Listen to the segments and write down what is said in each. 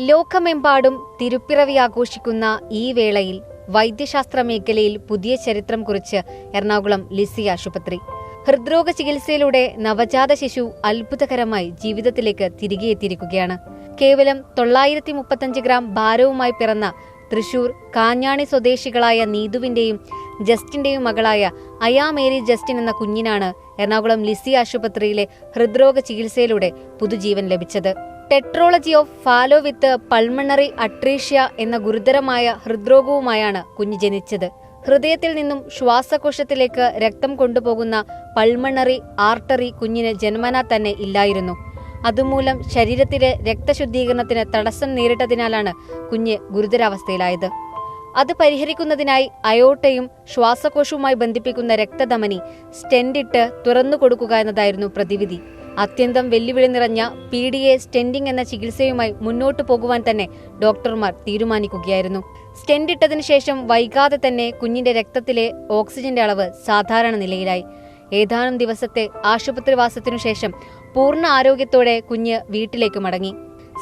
ലോകമെമ്പാടും തിരുപ്പിറവി ആഘോഷിക്കുന്ന ഈ വേളയിൽ വൈദ്യശാസ്ത്ര മേഖലയിൽ പുതിയ ചരിത്രം കുറിച്ച് എറണാകുളം ലിസി ആശുപത്രി. ഹൃദ്രോഗ ചികിത്സയിലൂടെ നവജാത ശിശു അത്ഭുതകരമായി ജീവിതത്തിലേക്ക് തിരികെ എത്തിയിരിക്കുകയാണ്. കേവലം 935 ഗ്രാം ഭാരവുമായി പിറന്ന തൃശൂർ കാഞ്ഞാണി സ്വദേശികളായ നീതുവിന്റെയും ജസ്റ്റിന്റെയും മകളായ അയാ മേരി ജസ്റ്റിൻ എന്ന കുഞ്ഞിനാണ് എറണാകുളം ലിസി ആശുപത്രിയിലെ ഹൃദ്രോഗ ചികിത്സയിലൂടെ പുതുജീവൻ ലഭിച്ചത്. Tetralogy of fallow with pulmonary atresia എന്ന ഗുരുതരമായ ഹൃദ്രോഗവുമായാണ് കുഞ്ഞ് ജനിച്ചത്. ഹൃദയത്തിൽ നിന്നും ശ്വാസകോശത്തിലേക്ക് രക്തം കൊണ്ടുപോകുന്ന പൾമണറി ആർട്ടറി കുഞ്ഞിന് ജന്മനാ തന്നെ ഇല്ലായിരുന്നു. അതുമൂലം ശരീരത്തിലെ രക്തശുദ്ധീകരണത്തിന് തടസ്സം നേരിട്ടതിനാലാണ് കുഞ്ഞ് ഗുരുതരാവസ്ഥയിലായത്. അത് പരിഹരിക്കുന്നതിനായി അയോർട്ടയും ശ്വാസകോശവുമായി ബന്ധിപ്പിക്കുന്ന രക്തധമനി സ്റ്റെന്റ് ഇട്ട് തുറന്നു കൊടുക്കുക എന്നതായിരുന്നു പ്രതിവിധി. അത്യന്തം വെല്ലുവിളി നിറഞ്ഞ PDA സ്റ്റെന്റിംഗ് എന്ന ചികിത്സയുമായി മുന്നോട്ടു പോകുവാൻ തന്നെ ഡോക്ടർമാർ തീരുമാനിക്കുകയായിരുന്നു. സ്റ്റെന്റ് ഇട്ടതിനു ശേഷം വൈകാതെ തന്നെ കുഞ്ഞിന്റെ രക്തത്തിലെ ഓക്സിജന്റെ അളവ് സാധാരണ നിലയിലായി. ഏതാനും ദിവസത്തെ ആശുപത്രിവാസത്തിനു ശേഷം പൂർണ്ണ ആരോഗ്യത്തോടെ കുഞ്ഞ് വീട്ടിലേക്ക് മടങ്ങി.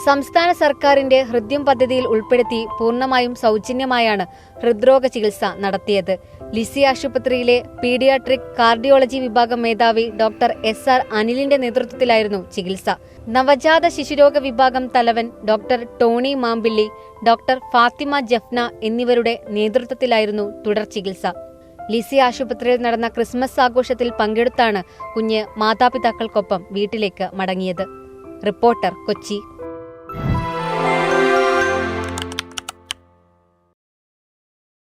സംസ്ഥാന സർക്കാരിന്റെ ഹൃദ്യം പദ്ധതിയിൽ ഉൾപ്പെടുത്തി പൂർണ്ണമായും സൗജന്യമായാണ് ഹൃദ്രോഗ ചികിത്സ നടത്തിയത്. ലിസി ആശുപത്രിയിലെ പീഡിയാട്രിക് കാർഡിയോളജി വിഭാഗം മേധാവി ഡോക്ടർ SR അനിലിന്റെ നേതൃത്വത്തിലായിരുന്നു ചികിത്സ. നവജാത ശിശുരോഗ വിഭാഗം തലവൻ doctor Tony Mampilly, doctor Fathima Jafna എന്നിവരുടെ നേതൃത്വത്തിലായിരുന്നു തുടർ ചികിത്സ. ലിസി ആശുപത്രിയിൽ നടന്ന ക്രിസ്മസ് ആഘോഷത്തിൽ പങ്കെടുത്താണ് കുഞ്ഞ് മാതാപിതാക്കൾക്കൊപ്പം വീട്ടിലേക്ക് മടങ്ങിയത്. റിപ്പോർട്ടർ, കൊച്ചി.